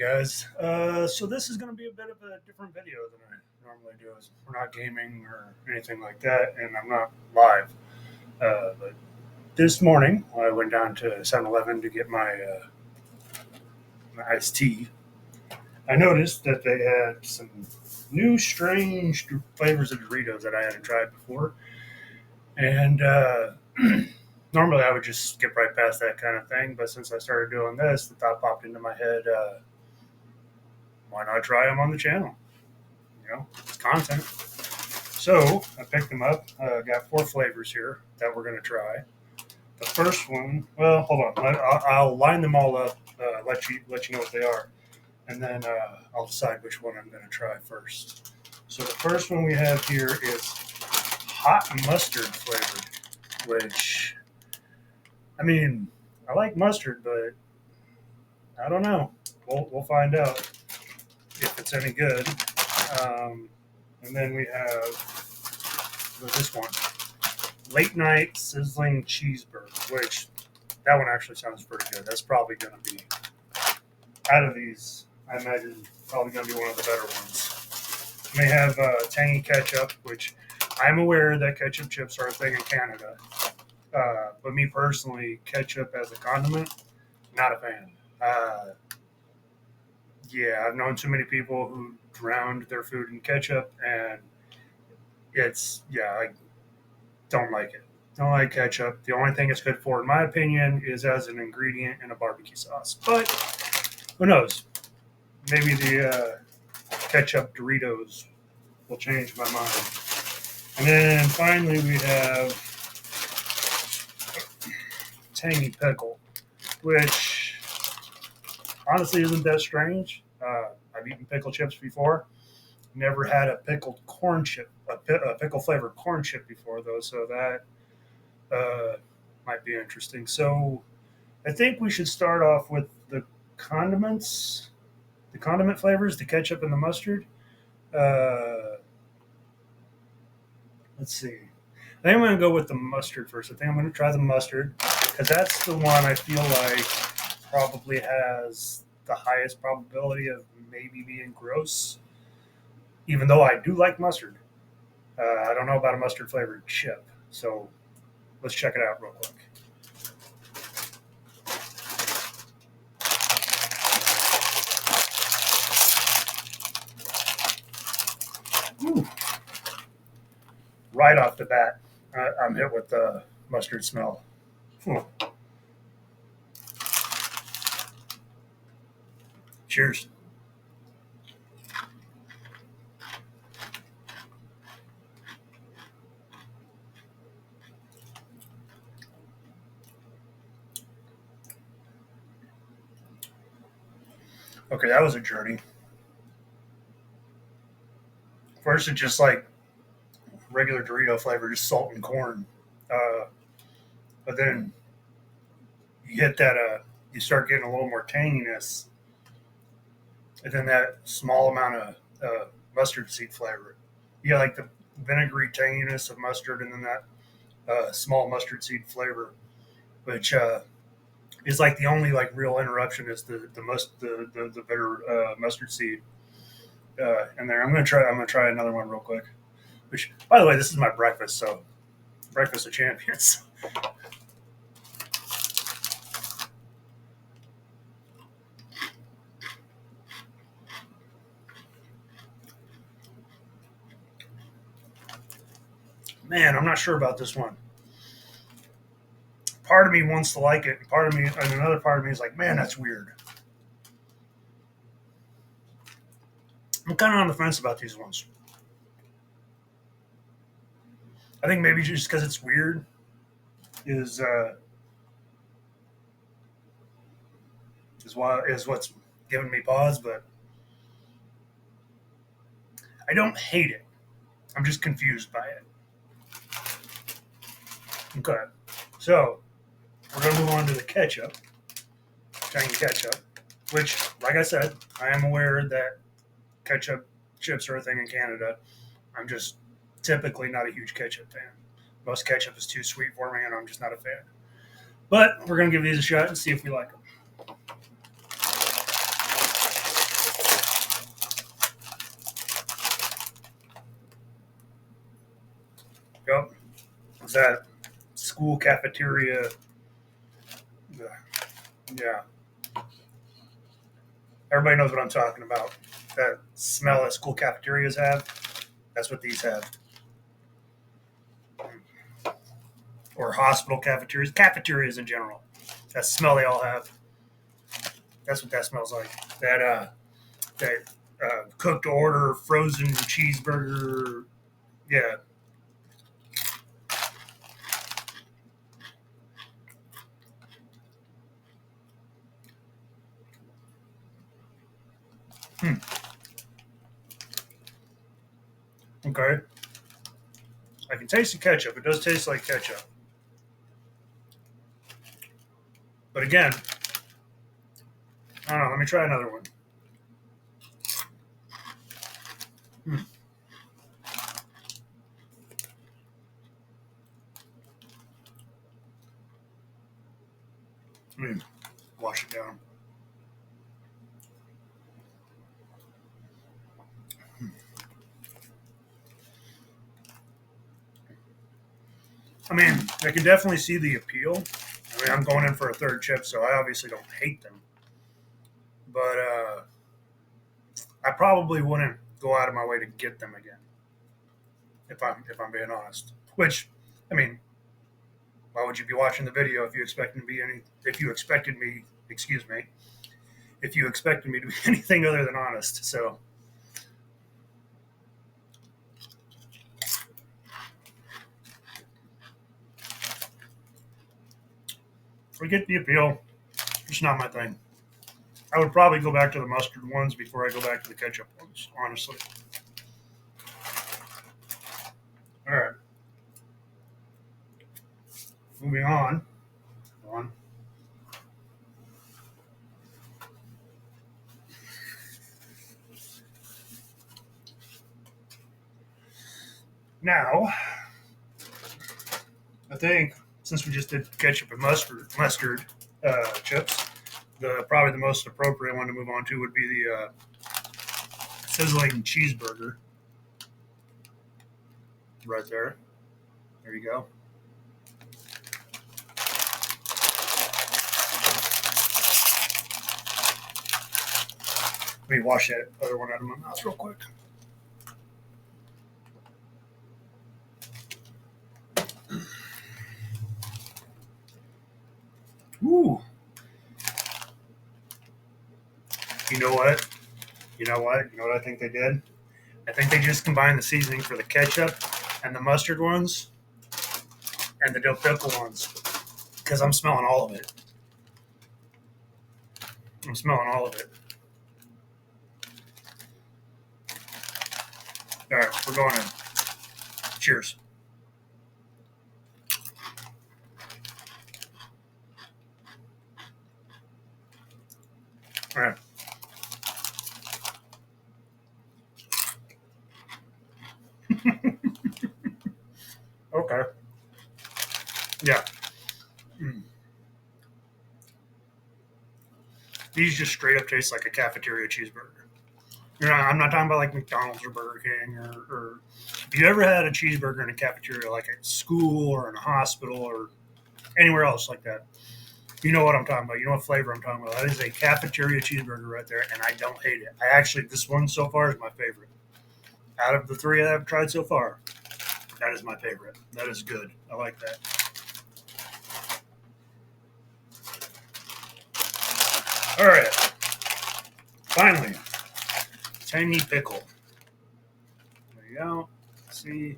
Guys. So this is going to be a bit of a different video than I normally do. As we're not gaming or anything like that, and I'm not live. But this morning, when I went down to 7-Eleven to get my iced tea, I noticed that they had some new strange flavors of Doritos that I hadn't tried before. And normally I would just skip right past that kind of thing, but since I started doing this, the thought popped into my head. Why not try them on the channel? It's content. So I picked them up. Got 4 flavors here that we're going to try. The first one, well, hold on. I'll line them all up, let you know what they are, and then I'll decide which one I'm going to try first. So the first one we have here is hot mustard flavored, which, I mean, I like mustard, but I don't know. We'll find out if it's any good. And then we have this one, late night sizzling cheeseburger, which that one actually sounds pretty good. That's probably going to be, out of these, I imagine, probably going to be one of the better ones. And they have tangy ketchup, which I'm aware that ketchup chips are a thing in Canada. But me personally, ketchup as a condiment, not a fan. Yeah, I've known too many people who drowned their food in ketchup, and I don't like it. Don't like ketchup. The only thing it's good for, in my opinion, is as an ingredient in a barbecue sauce. But who knows? Maybe the ketchup Doritos will change my mind. And then finally we have tangy pickle, which honestly isn't that strange. I've eaten pickle chips before. Never had a pickled corn chip, a pickle flavored corn chip before though, so that might be interesting. So I think we should start off with the condiments, the condiment flavors, the ketchup and the mustard. Let's see. I think I'm going to go with the mustard first. I think I'm going to try the mustard because that's the one I feel like probably has the highest probability of maybe being gross, even though I do like mustard. I don't know about a mustard flavored chip, so let's check it out real quick. Ooh. Right off the bat, I'm hit with the mustard smell. Cheers. Okay, that was a journey. First, it's just like regular Dorito flavor, just salt and corn. But then you hit that, you start getting a little more tanginess, and then that small amount of mustard seed flavor. You got like the vinegary tanginess of mustard, and then that small mustard seed flavor, which is like the only like real interruption is the bitter mustard seed in there. I'm gonna try another one real quick. Which, by the way, this is my breakfast, so breakfast of champions. Man, I'm not sure about this one. Part of me wants to like it, and another part of me is like, man, that's weird. I'm kind of on the fence about these ones. I think maybe just because it's weird is what's giving me pause, but I don't hate it. I'm just confused by it. Okay, so we're gonna move on to the ketchup, tangy ketchup, which, like I said, I am aware that ketchup chips are a thing in Canada. I'm just typically not a huge ketchup fan. Most ketchup is too sweet for me, and I'm just not a fan. But we're gonna give these a shot and see if we like them. Yep. Is that school cafeteria? Yeah. Everybody knows what I'm talking about. That smell that school cafeterias have. That's what these have. Or hospital cafeterias. Cafeterias in general. That smell they all have. That's what that smells like. That cooked order frozen cheeseburger. Yeah. Hmm. Okay. I can taste the ketchup. It does taste like ketchup. But again, I don't know. Let me try another one. Hmm. Let me wash it down. I mean, I can definitely see the appeal. I mean, I'm going in for a third chip, so I obviously don't hate them. But I probably wouldn't go out of my way to get them again if I'm being honest. Which, I mean, why would you be watching the video if you expected to be any? If you expected me, excuse me, if you expected me to be anything other than honest. So forget the appeal. It's not my thing. I would probably go back to the mustard ones before I go back to the ketchup ones. Honestly. All right, moving on. On. Now, I think since we just did ketchup and mustard chips, the probably the most appropriate one to move on to would be the sizzling cheeseburger right there. There you go. Let me wash that other one out of my mouth real quick. Ooh, you know what? You know what? You know what I think they did? I think they just combined the seasoning for the ketchup and the mustard ones and the dill pickle ones because I'm smelling all of it. I'm smelling all of it. All right, we're going in. Cheers. All right. Okay. Yeah. Mm. These just straight up taste like a cafeteria cheeseburger. You know, I'm not talking about like McDonald's or Burger King or if you ever had a cheeseburger in a cafeteria, like at school or in a hospital or anywhere else like that, you know what I'm talking about. You know what flavor I'm talking about. That is a cafeteria cheeseburger right there, and I don't hate it. I actually, this one so far is my favorite. Out of the three I've tried so far, that is my favorite. That is good. I like that. All right. Finally, tangy pickle. There you go. See,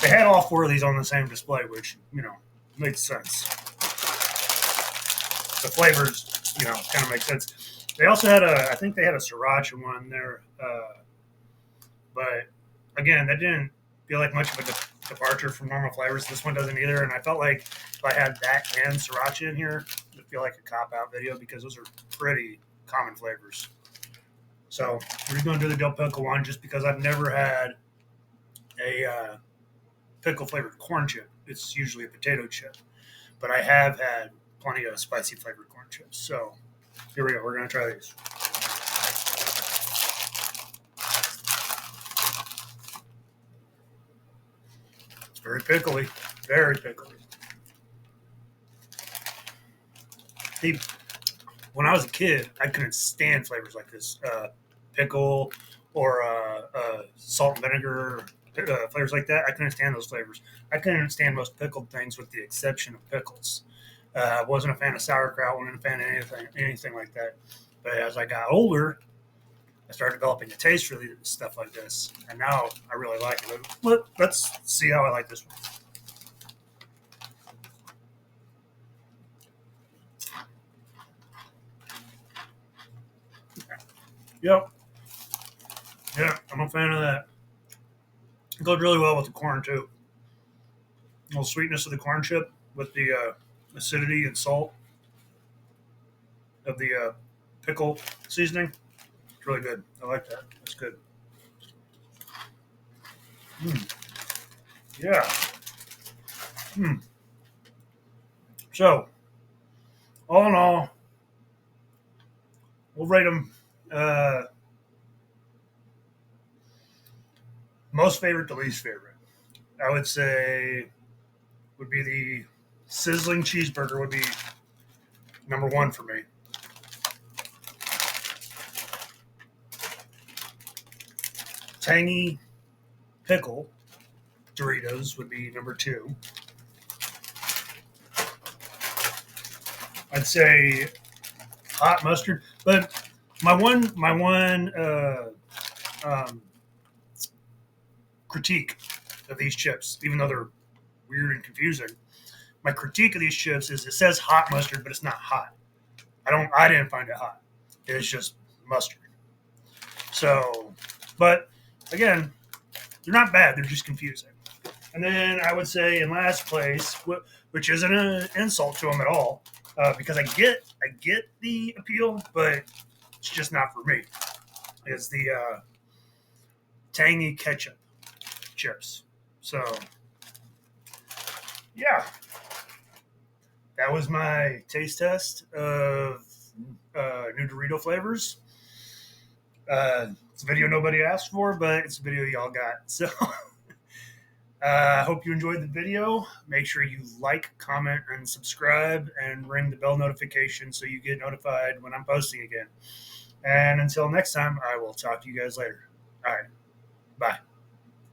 they had all four of these on the same display, which makes sense. The flavors, kind of make sense. They also had I think they had a sriracha one there, but again, that didn't feel like much of a departure from normal flavors. This one doesn't either, and I felt like if I had that and sriracha in here, it'd feel like a cop out video because those are pretty common flavors. So we're just going to do the dill pickle one just because I've never had a pickle flavored corn chip. It's usually a potato chip, but I have had plenty of spicy flavored corn chips. So here we go. We're going to try these. Very pickly. Very pickly. See, when I was a kid, I couldn't stand flavors like this. Pickle or salt and vinegar flavors like that. I couldn't stand those flavors. I couldn't stand most pickled things with the exception of pickles. I wasn't a fan of sauerkraut, wasn't a fan of anything like that. But as I got older, I started developing a taste for stuff like this, and now I really like it. Let's see how I like this one. Yep, yeah, I'm a fan of that. It goes really well with the corn too. A little sweetness of the corn chip with the acidity and salt of the pickle seasoning. It's really good. I like that. That's good. Mm, yeah. Mm. So, all in all, we'll rate them most favorite to least favorite. I would say would be the sizzling cheeseburger would be number one for me. Tangy pickle Doritos would be number two. I'd say hot mustard, but my one um, critique of these chips, even though they're weird and confusing, my critique of these chips is it says hot mustard, but it's not hot. I didn't find it hot. It's just mustard. So, but again, they're not bad. They're just confusing. And then I would say in last place, which isn't an insult to them at all, because I get the appeal, but it's just not for me. Is the tangy ketchup chips. So yeah, that was my taste test of new Dorito flavors. It's a video nobody asked for, but it's a video y'all got. So I hope you enjoyed the video. Make sure you like, comment, and subscribe, and ring the bell notification so you get notified when I'm posting again. And until next time, I will talk to you guys later. All right. Bye.